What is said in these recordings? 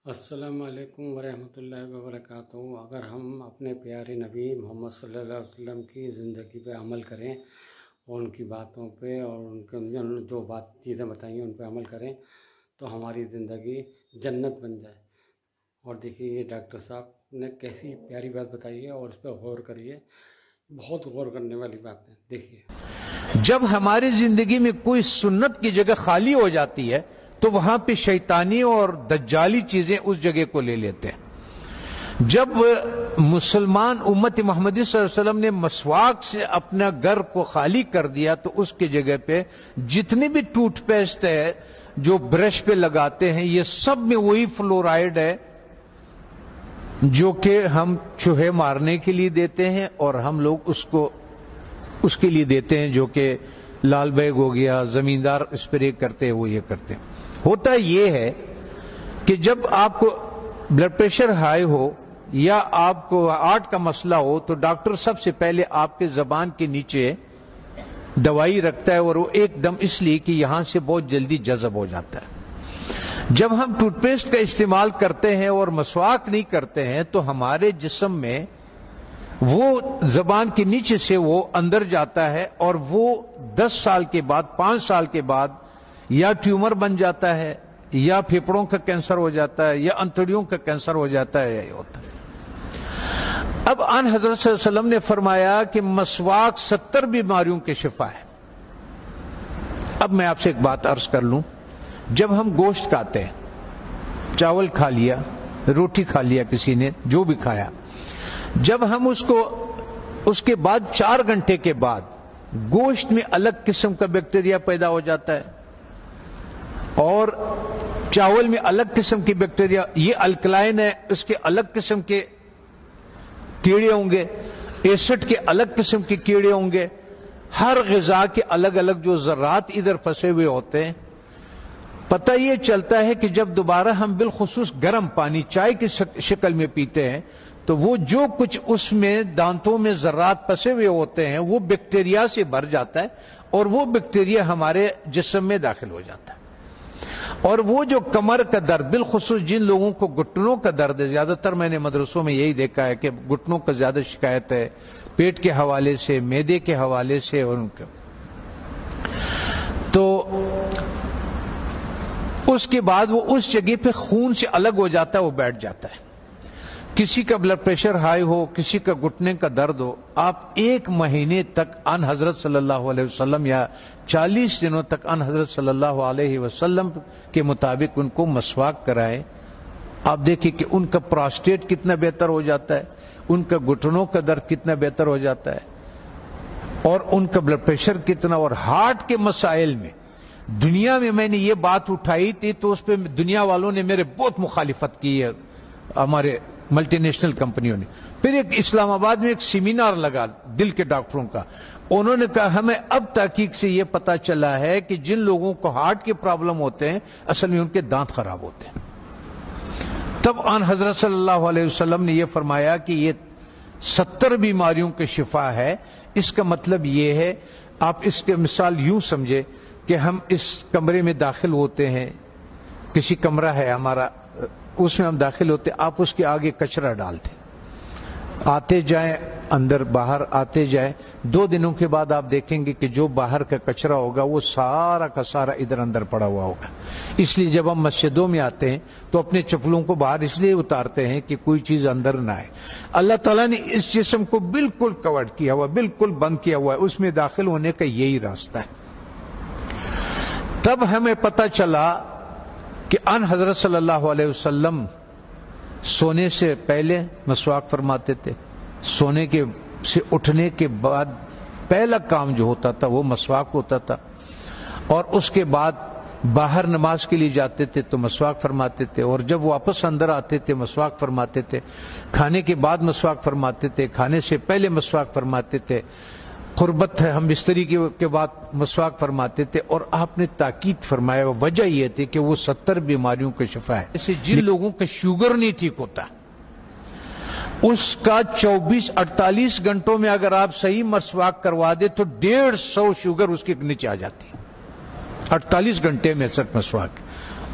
السلام علیکم ورحمۃ اللہ وبرکاتہ۔ اگر ہم اپنے پیارے نبی محمد صلی اللہ علیہ وسلم کی زندگی پہ عمل کریں اور ان کی باتوں پہ اور ان کے جو چیزیں بتائیں ان پہ عمل کریں تو ہماری زندگی جنت بن جائے۔ اور دیکھیے یہ ڈاکٹر صاحب نے کیسی پیاری بات بتائی ہے اور اس پہ غور کریے، بہت غور کرنے والی بات ہے۔ دیکھیے جب ہماری زندگی میں کوئی سنت کی جگہ خالی ہو جاتی ہے تو وہاں پہ شیطانی اور دجالی چیزیں اس جگہ کو لے لیتے ہیں۔ جب مسلمان امت محمدی صلی اللہ علیہ وسلم نے مسواک سے اپنا گھر کو خالی کر دیا تو اس کی جگہ پہ جتنی بھی ٹوتھ پیسٹ ہے جو برش پہ لگاتے ہیں یہ سب میں وہی فلورائڈ ہے جو کہ ہم چوہے مارنے کے لیے دیتے ہیں، اور ہم لوگ اس کے لیے دیتے ہیں جو کہ لال بیگ ہو گیا، زمیندار اسپرے کرتے ہیں وہ یہ کرتے ہیں۔ ہوتا یہ ہے کہ جب آپ کو بلڈ پریشر ہائی ہو یا آپ کو ہارٹ کا مسئلہ ہو تو ڈاکٹر سب سے پہلے آپ کے زبان کے نیچے دوائی رکھتا ہے، اور وہ ایک دم اس لیے کہ یہاں سے بہت جلدی جذب ہو جاتا ہے۔ جب ہم ٹوتھ پیسٹ کا استعمال کرتے ہیں اور مسواک نہیں کرتے ہیں تو ہمارے جسم میں وہ زبان کے نیچے سے وہ اندر جاتا ہے، اور وہ 10 سال کے بعد 5 سال کے بعد یا ٹیومر بن جاتا ہے یا پھیپھڑوں کا کینسر ہو جاتا ہے یا انتڑیوں کا کینسر ہو جاتا ہے، یہ ہوتا ہے۔ اب آن حضرت صلی اللہ علیہ وسلم نے فرمایا کہ مسواک 70 بیماریوں کے شفا ہے۔ اب میں آپ سے ایک بات عرض کر لوں، جب ہم گوشت کھاتے ہیں، چاول کھا لیا، روٹی کھا لیا، کسی نے جو بھی کھایا، جب ہم اس کے بعد 4 گھنٹے کے بعد گوشت میں الگ قسم کا بیکٹیریا پیدا ہو جاتا ہے اور چاول میں الگ قسم کی بیکٹیریا، یہ الکلائن ہے، اس کے الگ قسم کے کیڑے ہوں گے، ایسڈ کے الگ قسم کے کیڑے ہوں گے، ہر غذا کے الگ الگ جو ذرات ادھر پھنسے ہوئے ہوتے ہیں۔ پتہ یہ چلتا ہے کہ جب دوبارہ ہم بالخصوص گرم پانی چائے کی شکل میں پیتے ہیں تو وہ جو کچھ اس میں دانتوں میں ذرات پھنسے ہوئے ہوتے ہیں وہ بیکٹیریا سے بھر جاتا ہے، اور وہ بیکٹیریا ہمارے جسم میں داخل ہو جاتا ہے۔ اور وہ جو کمر کا درد، بالخصوص جن لوگوں کو گھٹنوں کا درد ہے، زیادہ تر میں نے مدرسوں میں یہی دیکھا ہے کہ گھٹنوں کا زیادہ شکایت ہے، پیٹ کے حوالے سے، معدے کے حوالے سے، اور ان کا تو اس کے بعد وہ اس جگہ پہ خون سے الگ ہو جاتا ہے، وہ بیٹھ جاتا ہے۔ کسی کا بلڈ پریشر ہائی ہو، کسی کا گھٹنے کا درد ہو، آپ 1 مہینے تک ان حضرت صلی اللہ علیہ وسلم یا 40 دنوں تک ان حضرت صلی اللہ علیہ وسلم کے مطابق ان کو مسواک کرائیں۔ آپ دیکھیں کہ ان کا پراسٹیٹ کتنا بہتر ہو جاتا ہے، ان کا گھٹنوں کا درد کتنا بہتر ہو جاتا ہے، اور ان کا بلڈ پریشر کتنا، اور ہارٹ کے مسائل میں دنیا میں نے یہ بات اٹھائی تھی تو اس پہ دنیا والوں نے میرے بہت مخالفت کی ہے، ہمارے ملٹی نیشنل کمپنیوں نے۔ پھر ایک اسلام آباد میں ایک سیمینار لگا دل کے ڈاکٹروں کا، انہوں نے کہا ہمیں اب تحقیق سے یہ پتا چلا ہے کہ جن لوگوں کو ہارٹ کے پرابلم ہوتے ہیں اصل میں ان کے دانت خراب ہوتے ہیں۔ تب آن حضرت صلی اللہ علیہ وسلم نے یہ فرمایا کہ یہ 70 بیماریوں کے شفا ہے۔ اس کا مطلب یہ ہے، آپ اس کے مثال یوں سمجھے کہ ہم اس کمرے میں داخل ہوتے ہیں، کسی کمرہ ہے ہمارا، اس میں ہم داخل ہوتے، آپ اس کے آگے کچرا ڈالتے، آتے جائیں اندر باہر آتے جائیں، 2 دنوں کے بعد آپ دیکھیں گے کہ جو باہر کا کچرا ہوگا وہ سارا کا سارا ادھر اندر پڑا ہوا ہوگا۔ اس لیے جب ہم مسجدوں میں آتے ہیں تو اپنے چپلوں کو باہر اس لیے اتارتے ہیں کہ کوئی چیز اندر نہ آئے۔ اللہ تعالیٰ نے اس جسم کو بالکل کور کیا ہوا، بالکل بند کیا ہوا ہے، اس میں داخل ہونے کا یہی راستہ ہے۔ تب ہمیں پتہ چلا کہ ان حضرت صلی اللہ علیہ وسلم سونے سے پہلے مسواک فرماتے تھے، سونے کے سے اٹھنے کے بعد پہلا کام جو ہوتا تھا وہ مسواک ہوتا تھا، اور اس کے بعد باہر نماز کے لیے جاتے تھے تو مسواک فرماتے تھے، اور جب واپس اندر آتے تھے مسواک فرماتے تھے، کھانے کے بعد مسواک فرماتے تھے، کھانے سے پہلے مسواک فرماتے تھے، قربت ہے ہم بستری کے بعد مسواک فرماتے تھے۔ اور آپ نے تاکید فرمایا، وجہ یہ تھی کہ وہ 70 بیماریوں کا شفا ہے۔ جیسے جن لوگوں کا شوگر نہیں ٹھیک ہوتا اس کا 24-48 گھنٹوں میں اگر آپ صحیح مسواک کروا دے تو 150 شوگر اس کے نیچے آ جاتی ہے، 48 گھنٹے میں صرف مسواک۔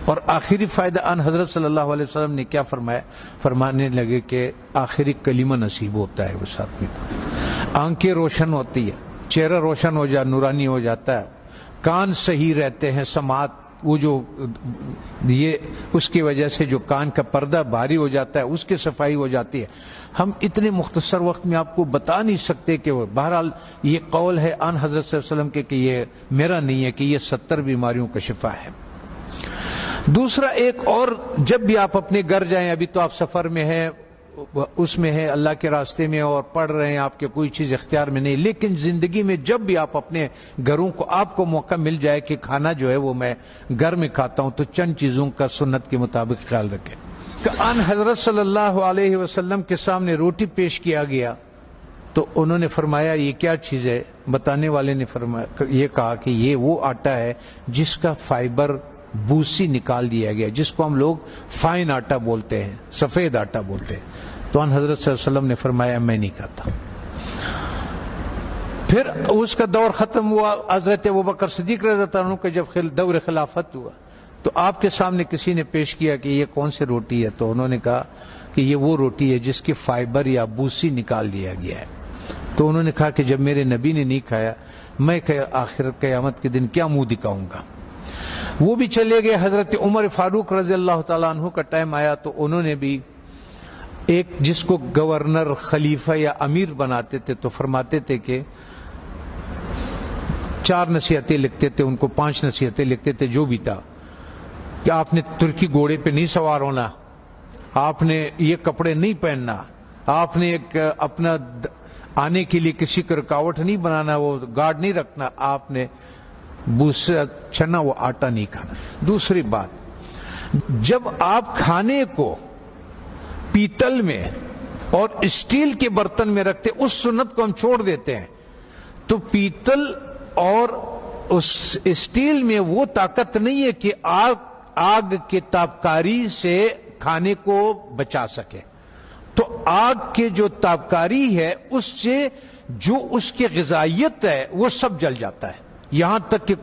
اور آخری فائدہ ان حضرت صلی اللہ علیہ وسلم نے کیا فرمایا؟ فرمانے لگے کہ آخری کلمہ نصیب ہوتا ہے اس آدمی کو، آنکھیں روشن ہوتی ہے، چہرہ روشن ہو جا نورانی ہو جاتا ہے، کان صحیح رہتے ہیں، سماعت وہ جو یہ اس کی وجہ سے جو کان کا پردہ بھاری ہو جاتا ہے اس کی صفائی ہو جاتی ہے۔ ہم اتنے مختصر وقت میں آپ کو بتا نہیں سکتے کہ وہ بہرحال یہ قول ہے ان حضرت صلی اللہ علیہ وسلم کے کہ یہ میرا نہیں ہے، کہ یہ 70 بیماریوں کا شفا ہے۔ دوسرا ایک اور، جب بھی آپ اپنے گھر جائیں، ابھی تو آپ سفر میں ہیں، اس میں ہے اللہ کے راستے میں اور پڑھ رہے ہیں، آپ کے کوئی چیز اختیار میں نہیں، لیکن زندگی میں جب بھی آپ اپنے گھروں کو آپ کو موقع مل جائے کہ کھانا جو ہے وہ میں گھر میں کھاتا ہوں، تو چند چیزوں کا سنت کے مطابق خیال رکھیں۔ کہ ان حضرت صلی اللہ علیہ وسلم کے سامنے روٹی پیش کیا گیا تو انہوں نے فرمایا یہ کیا چیز ہے؟ بتانے والے نے فرمایا، یہ کہا کہ یہ وہ آٹا ہے جس کا فائبر بوسی نکال دیا گیا، جس کو ہم لوگ فائن آٹا بولتے ہیں، سفید آٹا بولتے ہیں۔ تو ان حضرت صلی اللہ علیہ وسلم نے فرمایا میں نہیں کھاتا۔ پھر اس کا دور ختم ہوا، حضرت ابوبکر صدیق رضی اللہ عنہ کا جب دور خلافت ہوا تو آپ کے سامنے کسی نے پیش کیا کہ یہ کون سی روٹی ہے؟ تو انہوں نے کہا کہ یہ وہ روٹی ہے جس کی فائبر یا بوسی نکال دیا گیا ہے۔ تو انہوں نے کہا کہ جب میرے نبی نے نہیں کھایا، میں آخر قیامت کے دن کیا منہ دکھاؤں گا؟ وہ بھی چلے گئے۔ حضرت عمر فاروق رضی اللہ تعالیٰ عنہ کا ٹائم آیا تو انہوں نے بھی ایک جس کو گورنر، خلیفہ یا امیر بناتے تھے تو فرماتے تھے کہ 4 نصیحتیں لکھتے تھے، ان کو 5 نصیحتیں لکھتے تھے، جو بھی تھا کہ آپ نے ترکی گھوڑے پہ نہیں سوار ہونا، آپ نے یہ کپڑے نہیں پہننا، آپ نے ایک اپنا آنے کے لیے کسی کو رکاوٹ نہیں بنانا، وہ گارڈ نہیں رکھنا، آپ نے بوسا چنا وہ آٹا نہیں کھانا۔ دوسری بات، جب آپ کھانے کو پیتل میں اور اسٹیل کے برتن میں رکھتے، اس سنت کو ہم چھوڑ دیتے ہیں، تو پیتل اور اس اسٹیل میں وہ طاقت نہیں ہے کہ آگ کے تابکاری سے کھانے کو بچا سکے۔ تو آگ کے جو تابکاری ہے اس سے جو اس کی غذائیت ہے وہ سب جل جاتا ہے، یہاں تک کہ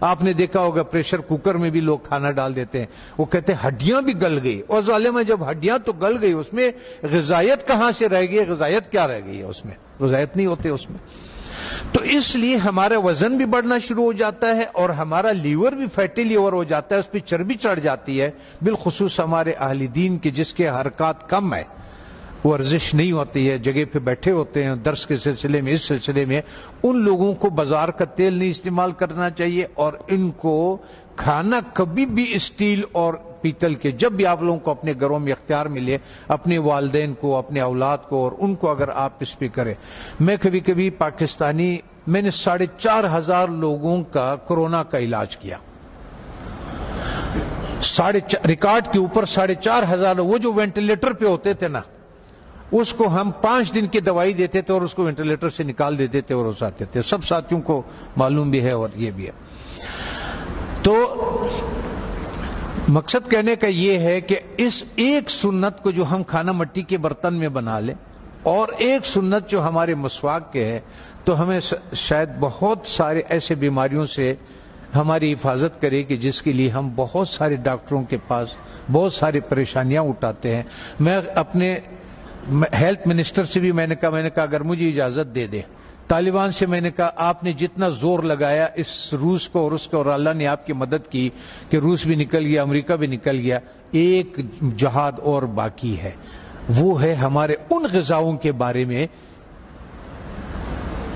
آپ نے دیکھا ہوگا پریشر کوکر میں بھی لوگ کھانا ڈال دیتے ہیں، وہ کہتے ہیں ہڈیاں بھی گل گئی، اور ظالم جب ہڈیاں تو گل گئی اس میں غذائیت کہاں سے رہ گئی؟ غذائیت کیا رہ گئی ہے اس میں؟ غذائیت نہیں ہوتے اس میں۔ تو اس لیے ہمارا وزن بھی بڑھنا شروع ہو جاتا ہے اور ہمارا لیور بھی فیٹی لیور ہو جاتا ہے، اس پہ چربی چڑھ جاتی ہے، بالخصوص ہمارے اہل دین کے جس کے حرکات کم ہے، ورزش نہیں ہوتی ہے، جگہ پہ بیٹھے ہوتے ہیں درس کے سلسلے میں، اس سلسلے میں ان لوگوں کو بازار کا تیل نہیں استعمال کرنا چاہیے، اور ان کو کھانا کبھی بھی اسٹیل اور پیتل کے، جب بھی آپ لوگوں کو اپنے گھروں میں اختیار ملے، اپنے والدین کو، اپنے اولاد کو اور ان کو اگر آپ اس پہ کریں۔ میں کبھی کبھی پاکستانی، میں نے 4,500 لوگوں کا کورونا کا علاج کیا، ریکارڈ کے اوپر 4,500، وہ جو وینٹیلیٹر پہ ہوتے تھے نا، اس کو ہم 5 دن کی دوائی دیتے تھے اور اس کو وینٹیلیٹر سے نکال دیتے تھے اور اس آتے تھے، سب ساتھیوں کو معلوم بھی ہے اور یہ بھی ہے۔ تو مقصد کہنے کا یہ ہے کہ اس ایک سنت کو جو ہم کھانا مٹی کے برتن میں بنا لیں، اور ایک سنت جو ہمارے مسواک کے ہے، تو ہمیں شاید بہت سارے ایسے بیماریوں سے ہماری حفاظت کرے کہ جس کے لیے ہم بہت سارے ڈاکٹروں کے پاس بہت ساری پریشانیاں اٹھاتے ہیں۔ میں اپنے ہیلتھ منسٹر سے بھی میں نے کہا اگر مجھے اجازت دے دے، طالبان سے میں نے کہا آپ نے جتنا زور لگایا اس روس کو اور اس کو، اور اللہ نے آپ کی مدد کی کہ روس بھی نکل گیا، امریکہ بھی نکل گیا، ایک جہاد اور باقی ہے، وہ ہے ہمارے ان غذاؤں کے بارے میں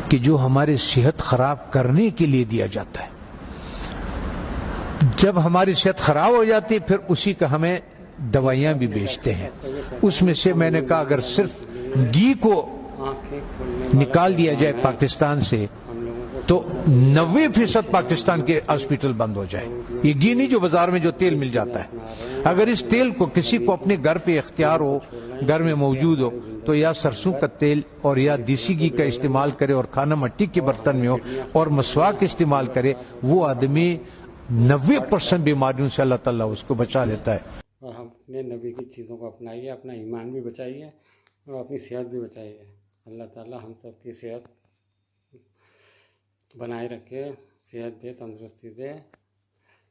کہ جو ہماری صحت خراب کرنے کے لیے دیا جاتا ہے۔ جب ہماری صحت خراب ہو جاتی ہے پھر اسی کا ہمیں دوائیاں بھی بیچتے ہیں۔ اس میں سے میں نے کہا اگر صرف گھی کو نکال دیا جائے پاکستان سے تو 90% پاکستان کے ہاسپٹل بند ہو جائے۔ یہ گھی نہیں جو بازار میں جو تیل مل جاتا ہے، اگر اس تیل کو کسی کو اپنے گھر پہ اختیار ہو، گھر میں موجود ہو، تو یا سرسوں کا تیل اور یا دیسی گھی کا استعمال کرے اور کھانا مٹی کے برتن میں ہو اور مسواک استعمال کرے، وہ آدمی 90% بیماریوں سے اللہ تعالیٰ اس کو بچا لیتا ہے۔ اور ہم اپنے نبی کی چیزوں کو اپنائیے، اپنا ایمان بھی بچائیے اور اپنی صحت بھی بچائیے۔ اللہ تعالیٰ ہم سب کی صحت بنائے رکھے، صحت دے، تندرستی دے۔